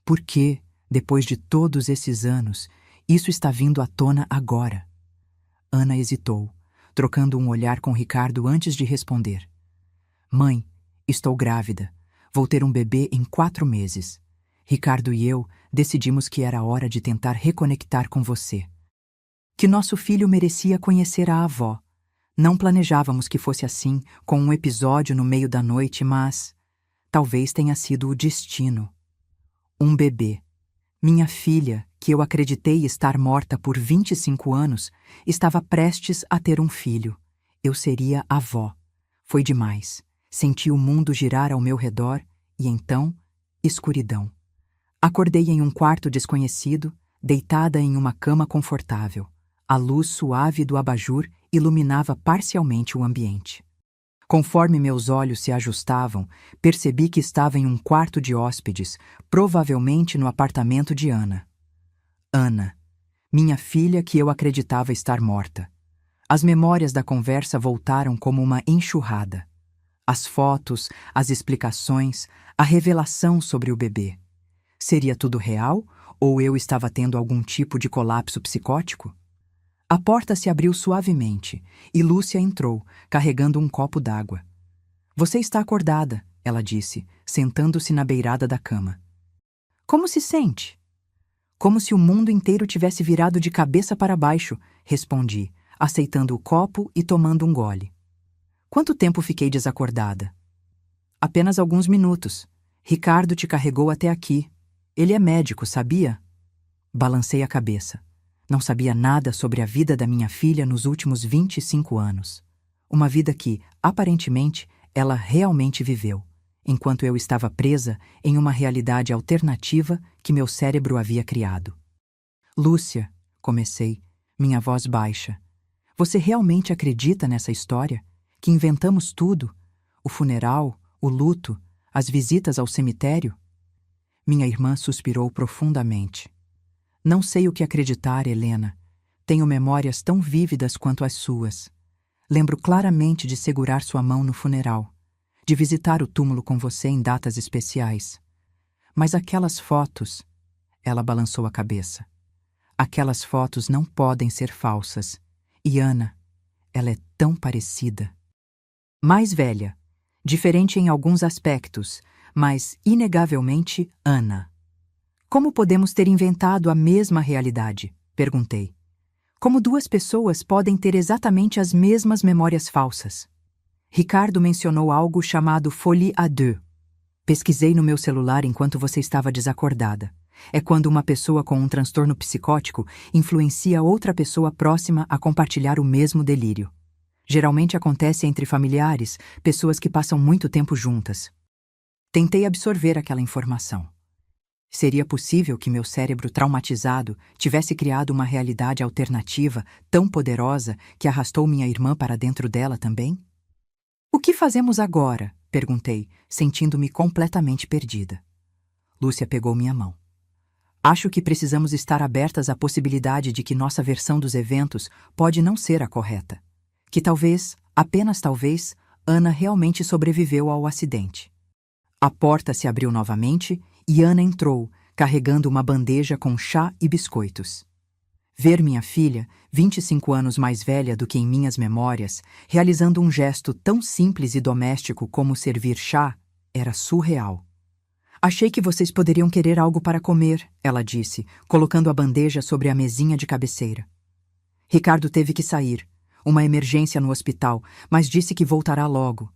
Speaker 1: Por que, depois de todos esses anos, isso está vindo à tona agora? Ana hesitou, trocando um olhar com Ricardo antes de responder. Mãe, estou grávida. Vou ter um bebê em 4 meses. Ricardo e eu decidimos que era hora de tentar reconectar com você. Que nosso filho merecia conhecer a avó. Não planejávamos que fosse assim, com um episódio no meio da noite, mas talvez tenha sido o destino. Um bebê. Minha filha, que eu acreditei estar morta por 25 anos, estava prestes a ter um filho. Eu seria avó. Foi demais. Senti o mundo girar ao meu redor e então, escuridão. Acordei em um quarto desconhecido, deitada em uma cama confortável. A luz suave do abajur iluminava parcialmente o ambiente. Conforme meus olhos se ajustavam, percebi que estava em um quarto de hóspedes, provavelmente no apartamento de Ana. Ana, minha filha que eu acreditava estar morta. As memórias da conversa voltaram como uma enxurrada. As fotos, as explicações, a revelação sobre o bebê. Seria tudo real ou eu estava tendo algum tipo de colapso psicótico? A porta se abriu suavemente e Lúcia entrou, carregando um copo d'água. Você está acordada, ela disse, sentando-se na beirada da cama. Como se sente? Como se o mundo inteiro tivesse virado de cabeça para baixo, respondi, aceitando o copo e tomando um gole. Quanto tempo fiquei desacordada? Apenas alguns minutos. Ricardo te carregou até aqui. Ele é médico, sabia? Balancei a cabeça. Não sabia nada sobre a vida da minha filha nos últimos 25 anos. Uma vida que, aparentemente, ela realmente viveu, enquanto eu estava presa em uma realidade alternativa que meu cérebro havia criado. Lúcia, comecei, minha voz baixa. Você realmente acredita nessa história? Que inventamos tudo? O funeral, o luto, as visitas ao cemitério? Minha irmã suspirou profundamente. Não sei o que acreditar, Helena. Tenho memórias tão vívidas quanto as suas. Lembro claramente de segurar sua mão no funeral, de visitar o túmulo com você em datas especiais. Mas aquelas fotos... Ela balançou a cabeça. Aquelas fotos não podem ser falsas. E Ana, ela é tão parecida. Mais velha, diferente em alguns aspectos, mas inegavelmente Ana. Como podemos ter inventado a mesma realidade? Perguntei. Como duas pessoas podem ter exatamente as mesmas memórias falsas? Ricardo mencionou algo chamado folie à deux. Pesquisei no meu celular enquanto você estava desacordada. É quando uma pessoa com um transtorno psicótico influencia outra pessoa próxima a compartilhar o mesmo delírio. Geralmente acontece entre familiares, pessoas que passam muito tempo juntas. Tentei absorver aquela informação. Seria possível que meu cérebro traumatizado tivesse criado uma realidade alternativa tão poderosa que arrastou minha irmã para dentro dela também? O que fazemos agora? Perguntei, sentindo-me completamente perdida. Lúcia pegou minha mão. Acho que precisamos estar abertas à possibilidade de que nossa versão dos eventos pode não ser a correta. Que talvez, apenas talvez, Ana realmente sobreviveu ao acidente. A porta se abriu novamente e Ana entrou, carregando uma bandeja com chá e biscoitos. Ver minha filha, 25 anos mais velha do que em minhas memórias, realizando um gesto tão simples e doméstico como servir chá, era surreal. Achei que vocês poderiam querer algo para comer, ela disse, colocando a bandeja sobre a mesinha de cabeceira. Ricardo teve que sair, uma emergência no hospital, mas disse que voltará logo.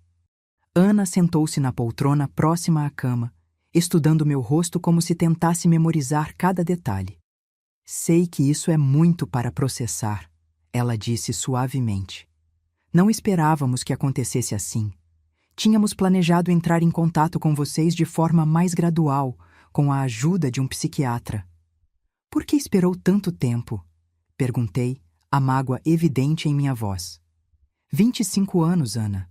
Speaker 1: Ana sentou-se na poltrona próxima à cama, estudando meu rosto como se tentasse memorizar cada detalhe. Sei que isso é muito para processar, ela disse suavemente. Não esperávamos que acontecesse assim. Tínhamos planejado entrar em contato com vocês de forma mais gradual, com a ajuda de um psiquiatra. Por que esperou tanto tempo? Perguntei, a mágoa evidente em minha voz. 25 anos, Ana.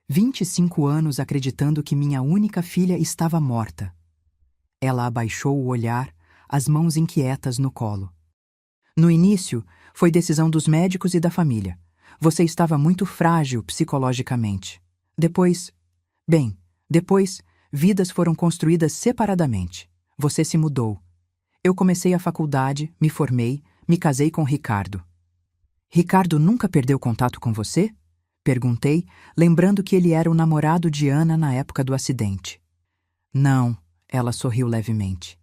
Speaker 1: 25 anos acreditando que minha única filha estava morta. Ela abaixou o olhar, as mãos inquietas no colo. No início, foi decisão dos médicos e da família. Você estava muito frágil psicologicamente. Depois, vidas foram construídas separadamente. Você se mudou. Eu comecei a faculdade, me formei, me casei com Ricardo. Ricardo nunca perdeu contato com você? Perguntei, lembrando que ele era o namorado de Ana na época do acidente. Não, ela sorriu levemente.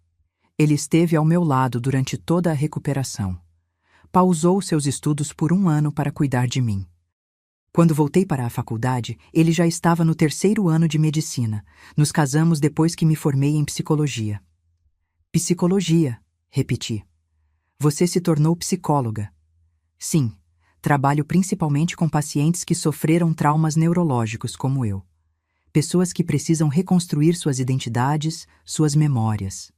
Speaker 1: Ele esteve ao meu lado durante toda a recuperação. Pausou seus estudos por 1 ano para cuidar de mim. Quando voltei para a faculdade, ele já estava no 3º ano de medicina. Nos casamos depois que me formei em psicologia. Psicologia, repeti. Você se tornou psicóloga. Sim. Trabalho principalmente com pacientes que sofreram traumas neurológicos como eu. Pessoas que precisam reconstruir suas identidades, suas memórias.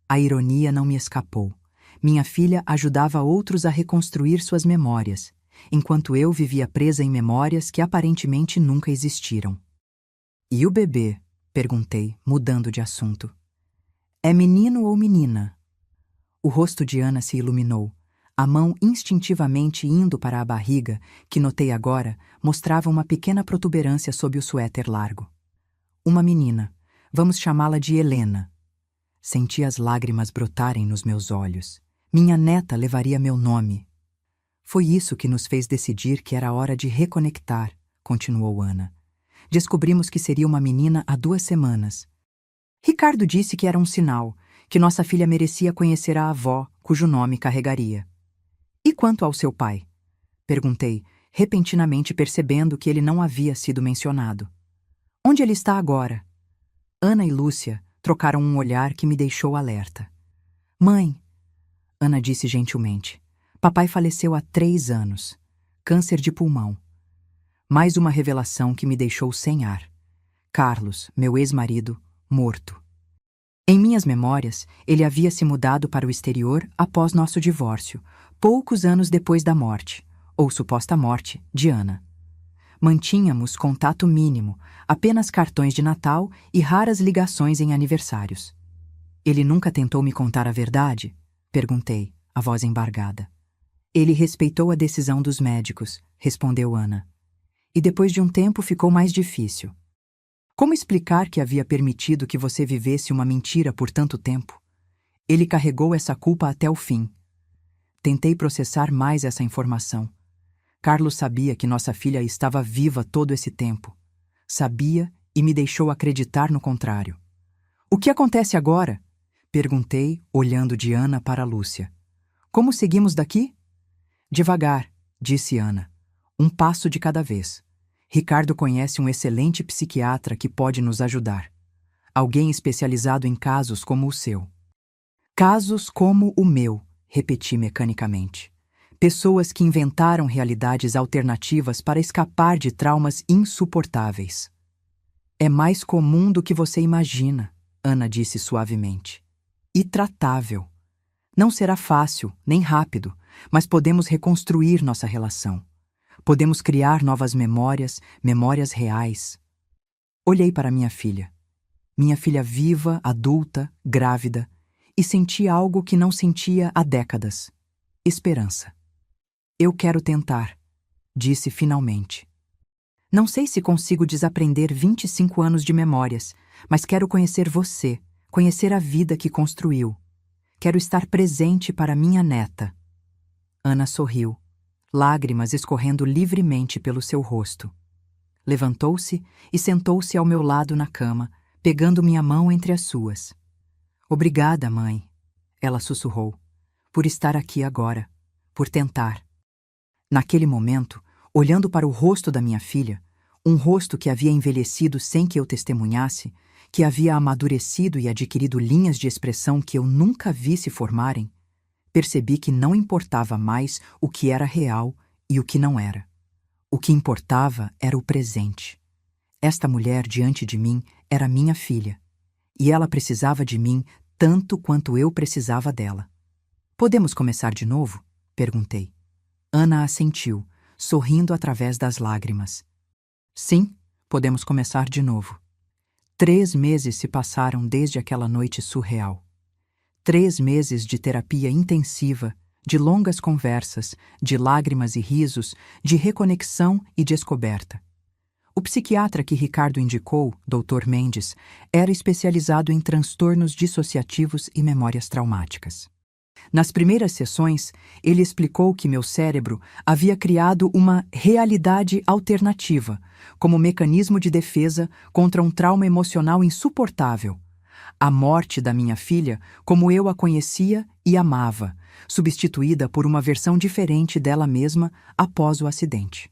Speaker 1: A ironia não me escapou. Minha filha ajudava outros a reconstruir suas memórias, enquanto eu vivia presa em memórias que aparentemente nunca existiram. E o bebê? Perguntei, mudando de assunto. É menino ou menina? O rosto de Ana se iluminou. A mão instintivamente indo para a barriga, que notei agora, mostrava uma pequena protuberância sob o suéter largo. Uma menina. Vamos chamá-la de Helena. Senti as lágrimas brotarem nos meus olhos. Minha neta levaria meu nome. Foi isso que nos fez decidir que era hora de reconectar, continuou Ana. Descobrimos que seria uma menina há 2 semanas. Ricardo disse que era um sinal, que nossa filha merecia conhecer a avó, cujo nome carregaria. E quanto ao seu pai? Perguntei, repentinamente percebendo que ele não havia sido mencionado. Onde ele está agora? Ana e Lúcia trocaram um olhar que me deixou alerta. Mãe, Ana disse gentilmente, papai faleceu há 3 anos. Câncer de pulmão. Mais uma revelação que me deixou sem ar. Carlos, meu ex-marido, morto. Em minhas memórias, ele havia se mudado para o exterior após nosso divórcio, poucos anos depois da morte, ou suposta morte, de Ana. Mantínhamos contato mínimo, apenas cartões de Natal e raras ligações em aniversários. Ele nunca tentou me contar a verdade? Perguntei, a voz embargada. Ele respeitou a decisão dos médicos, respondeu Ana. E depois de um tempo ficou mais difícil. Como explicar que havia permitido que você vivesse uma mentira por tanto tempo? Ele carregou essa culpa até o fim. Tentei processar mais essa informação. Carlos sabia que nossa filha estava viva todo esse tempo. Sabia e me deixou acreditar no contrário. O que acontece agora? Perguntei, olhando de Ana para Lúcia. Como seguimos daqui? Devagar, disse Ana. Um passo de cada vez. Ricardo conhece um excelente psiquiatra que pode nos ajudar. Alguém especializado em casos como o seu. Casos como o meu, repeti mecanicamente. Pessoas que inventaram realidades alternativas para escapar de traumas insuportáveis. É mais comum do que você imagina, Ana disse suavemente. E tratável. Não será fácil, nem rápido, mas podemos reconstruir nossa relação. Podemos criar novas memórias, memórias reais. Olhei para minha filha viva, adulta, grávida, e senti algo que não sentia há décadas. Esperança. Eu quero tentar, disse finalmente. Não sei se consigo desaprender 25 anos de memórias, mas quero conhecer você, conhecer a vida que construiu. Quero estar presente para minha neta. Ana sorriu, lágrimas escorrendo livremente pelo seu rosto. Levantou-se e sentou-se ao meu lado na cama, pegando minha mão entre as suas. Obrigada, mãe, ela sussurrou, por estar aqui agora, por tentar. Naquele momento, olhando para o rosto da minha filha, um rosto que havia envelhecido sem que eu testemunhasse, que havia amadurecido e adquirido linhas de expressão que eu nunca vi se formarem, percebi que não importava mais o que era real e o que não era. O que importava era o presente. Esta mulher diante de mim era minha filha, e ela precisava de mim tanto quanto eu precisava dela. Podemos começar de novo? Perguntei. Ana assentiu, sorrindo através das lágrimas. Sim, podemos começar de novo. 3 meses se passaram desde aquela noite surreal. 3 meses de terapia intensiva, de longas conversas, de lágrimas e risos, de reconexão e descoberta. O psiquiatra que Ricardo indicou, Dr. Mendes, era especializado em transtornos dissociativos e memórias traumáticas. Nas primeiras sessões, ele explicou que meu cérebro havia criado uma realidade alternativa, como mecanismo de defesa contra um trauma emocional insuportável. A morte da minha filha, como eu a conhecia e amava, substituída por uma versão diferente dela mesma após o acidente.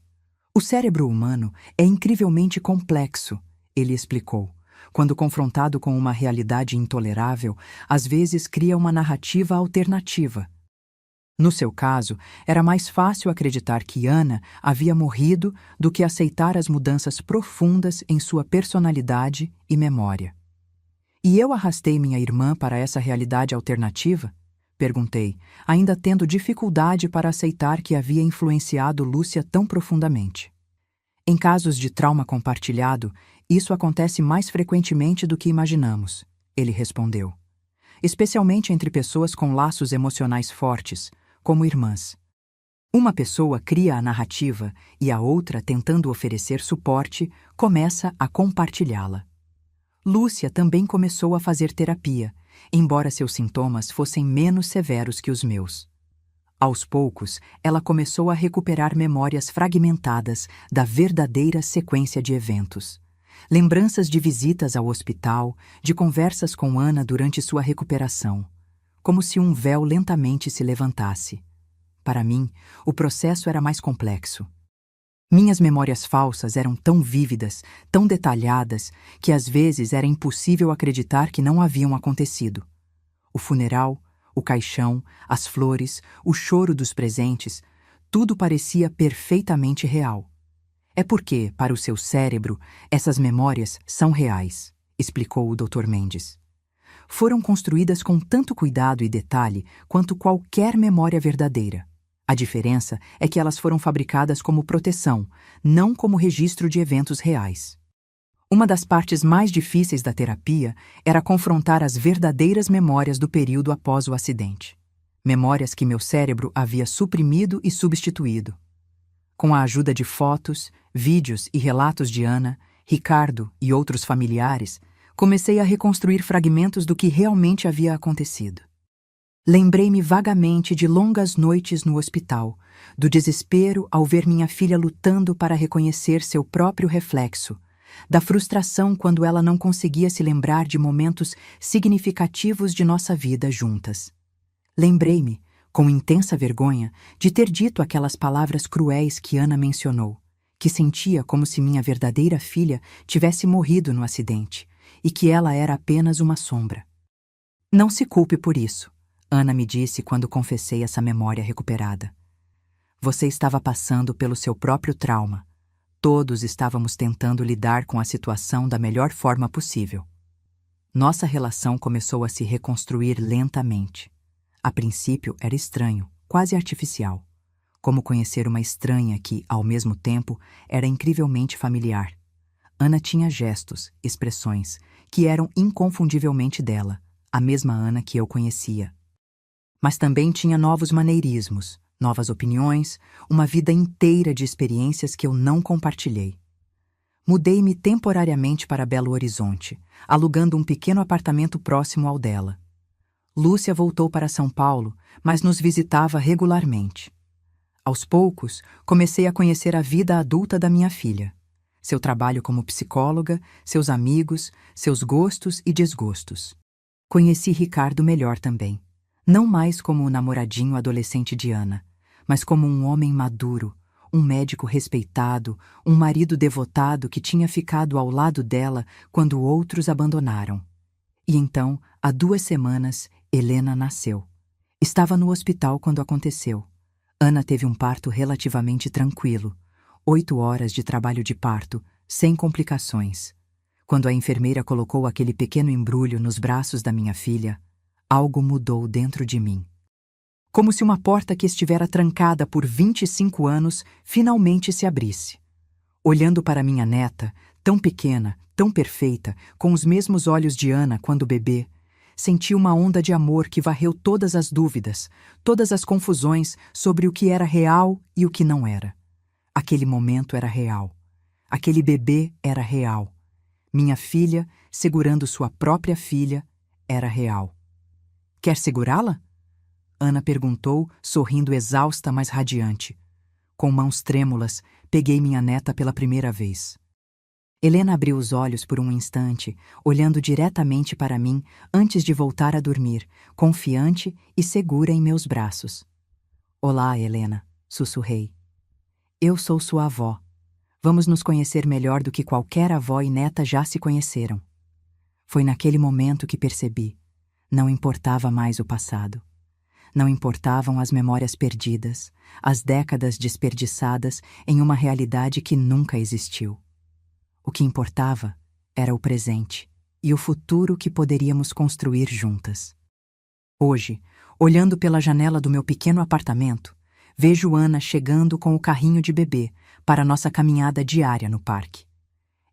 Speaker 1: O cérebro humano é incrivelmente complexo, ele explicou. Quando confrontado com uma realidade intolerável, às vezes cria uma narrativa alternativa. No seu caso, era mais fácil acreditar que Ana havia morrido do que aceitar as mudanças profundas em sua personalidade e memória. E eu arrastei minha irmã para essa realidade alternativa? Perguntei, ainda tendo dificuldade para aceitar que havia influenciado Lúcia tão profundamente. Em casos de trauma compartilhado, isso acontece mais frequentemente do que imaginamos, ele respondeu. Especialmente entre pessoas com laços emocionais fortes, como irmãs. Uma pessoa cria a narrativa e a outra, tentando oferecer suporte, começa a compartilhá-la. Lúcia também começou a fazer terapia, embora seus sintomas fossem menos severos que os meus. Aos poucos, ela começou a recuperar memórias fragmentadas da verdadeira sequência de eventos. Lembranças de visitas ao hospital, de conversas com Ana durante sua recuperação, como se um véu lentamente se levantasse. Para mim, o processo era mais complexo. Minhas memórias falsas eram tão vívidas, tão detalhadas, que às vezes era impossível acreditar que não haviam acontecido. O funeral, o caixão, as flores, o choro dos presentes, tudo parecia perfeitamente real. É porque, para o seu cérebro, essas memórias são reais, explicou o Dr. Mendes. Foram construídas com tanto cuidado e detalhe quanto qualquer memória verdadeira. A diferença é que elas foram fabricadas como proteção, não como registro de eventos reais. Uma das partes mais difíceis da terapia era confrontar as verdadeiras memórias do período após o acidente. Memórias que meu cérebro havia suprimido e substituído. Com a ajuda de fotos, vídeos e relatos de Ana, Ricardo e outros familiares, comecei a reconstruir fragmentos do que realmente havia acontecido. Lembrei-me vagamente de longas noites no hospital, do desespero ao ver minha filha lutando para reconhecer seu próprio reflexo, da frustração quando ela não conseguia se lembrar de momentos significativos de nossa vida juntas. Lembrei-me, com intensa vergonha, de ter dito aquelas palavras cruéis que Ana mencionou, que sentia como se minha verdadeira filha tivesse morrido no acidente e que ela era apenas uma sombra. Não se culpe por isso, Ana me disse quando confessei essa memória recuperada. Você estava passando pelo seu próprio trauma. Todos estávamos tentando lidar com a situação da melhor forma possível. Nossa relação começou a se reconstruir lentamente. A princípio era estranho, quase artificial. Como conhecer uma estranha que, ao mesmo tempo, era incrivelmente familiar. Ana tinha gestos, expressões, que eram inconfundivelmente dela, a mesma Ana que eu conhecia. Mas também tinha novos maneirismos, novas opiniões, uma vida inteira de experiências que eu não compartilhei. Mudei-me temporariamente para Belo Horizonte, alugando um pequeno apartamento próximo ao dela. Lúcia voltou para São Paulo, mas nos visitava regularmente. Aos poucos, comecei a conhecer a vida adulta da minha filha. Seu trabalho como psicóloga, seus amigos, seus gostos e desgostos. Conheci Ricardo melhor também. Não mais como o namoradinho adolescente de Ana, mas como um homem maduro, um médico respeitado, um marido devotado que tinha ficado ao lado dela quando outros abandonaram. E então, há 2 semanas, Helena nasceu. Estava no hospital quando aconteceu. Ana teve um parto relativamente tranquilo. 8 horas de trabalho de parto, sem complicações. Quando a enfermeira colocou aquele pequeno embrulho nos braços da minha filha, algo mudou dentro de mim. Como se uma porta que estivera trancada por 25 anos finalmente se abrisse. Olhando para minha neta, tão pequena, tão perfeita, com os mesmos olhos de Ana quando bebê, senti uma onda de amor que varreu todas as dúvidas, todas as confusões sobre o que era real e o que não era. Aquele momento era real. Aquele bebê era real. Minha filha, segurando sua própria filha, era real. Quer segurá-la? Ana perguntou, sorrindo exausta, mas radiante. Com mãos trêmulas, peguei minha neta pela primeira vez. Helena abriu os olhos por um instante, olhando diretamente para mim antes de voltar a dormir, confiante e segura em meus braços. Olá, Helena, sussurrei. Eu sou sua avó. Vamos nos conhecer melhor do que qualquer avó e neta já se conheceram. Foi naquele momento que percebi. Não importava mais o passado. Não importavam as memórias perdidas, as décadas desperdiçadas em uma realidade que nunca existiu. O que importava era o presente e o futuro que poderíamos construir juntas. Hoje, olhando pela janela do meu pequeno apartamento, vejo Ana chegando com o carrinho de bebê para nossa caminhada diária no parque.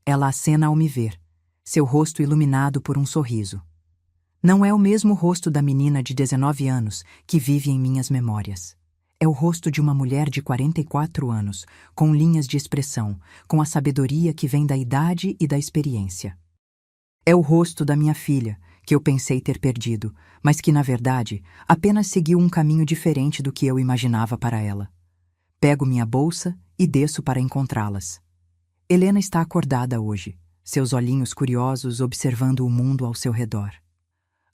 Speaker 1: Ela acena ao me ver, seu rosto iluminado por um sorriso. Não é o mesmo rosto da menina de 19 anos que vive em minhas memórias. É o rosto de uma mulher de 44 anos, com linhas de expressão, com a sabedoria que vem da idade e da experiência. É o rosto da minha filha, que eu pensei ter perdido, mas que, na verdade, apenas seguiu um caminho diferente do que eu imaginava para ela. Pego minha bolsa e desço para encontrá-las. Helena está acordada hoje, seus olhinhos curiosos observando o mundo ao seu redor.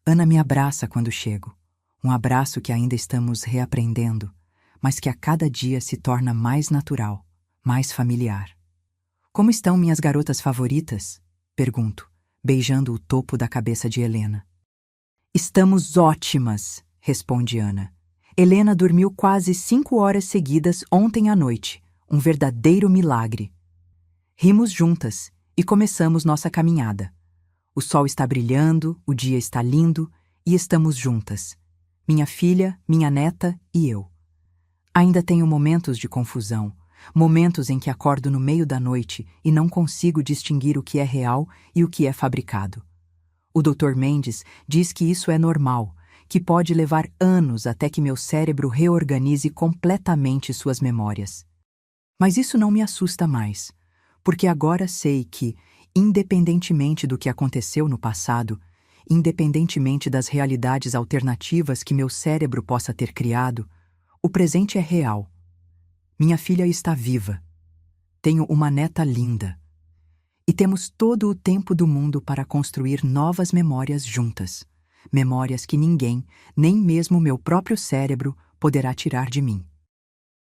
Speaker 1: Ana me abraça quando chego, um abraço que ainda estamos reaprendendo, mas que a cada dia se torna mais natural, mais familiar. Como estão minhas garotas favoritas? Pergunto, beijando o topo da cabeça de Helena. Estamos ótimas, responde Ana. Helena dormiu quase 5 horas seguidas ontem à noite, um verdadeiro milagre. Rimos juntas e começamos nossa caminhada. O sol está brilhando, o dia está lindo e estamos juntas. Minha filha, minha neta e eu. Ainda tenho momentos de confusão, momentos em que acordo no meio da noite e não consigo distinguir o que é real e o que é fabricado. O Dr. Mendes diz que isso é normal, que pode levar anos até que meu cérebro reorganize completamente suas memórias. Mas isso não me assusta mais, porque agora sei que, independentemente do que aconteceu no passado, independentemente das realidades alternativas que meu cérebro possa ter criado, o presente é real. Minha filha está viva. Tenho uma neta linda. E temos todo o tempo do mundo para construir novas memórias juntas. Memórias que ninguém, nem mesmo meu próprio cérebro, poderá tirar de mim.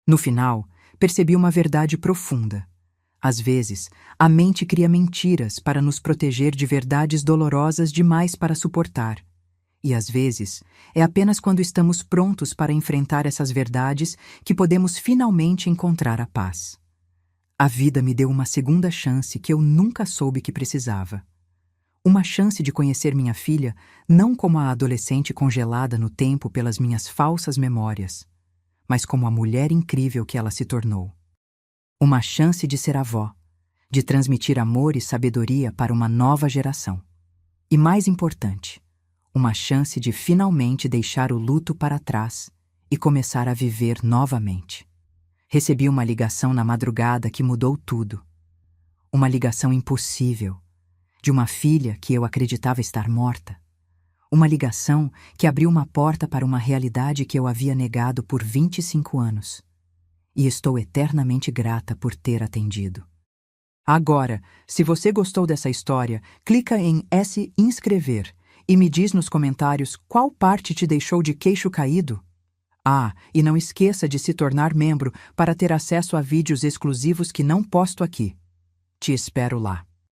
Speaker 1: No final, percebi uma verdade profunda. Às vezes, a mente cria mentiras para nos proteger de verdades dolorosas demais para suportar. E às vezes, é apenas quando estamos prontos para enfrentar essas verdades que podemos finalmente encontrar a paz. A vida me deu uma segunda chance que eu nunca soube que precisava. Uma chance de conhecer minha filha não como a adolescente congelada no tempo pelas minhas falsas memórias, mas como a mulher incrível que ela se tornou. Uma chance de ser avó, de transmitir amor e sabedoria para uma nova geração. E mais importante, uma chance de finalmente deixar o luto para trás e começar a viver novamente. Recebi uma ligação na madrugada que mudou tudo. Uma ligação impossível, de uma filha que eu acreditava estar morta. Uma ligação que abriu uma porta para uma realidade que eu havia negado por 25 anos. E estou eternamente grata por ter atendido. Agora, se você gostou dessa história, clica em S inscrever e me diz nos comentários qual parte te deixou de queixo caído. Ah, e não esqueça de se tornar membro para ter acesso a vídeos exclusivos que não posto aqui. Te espero lá.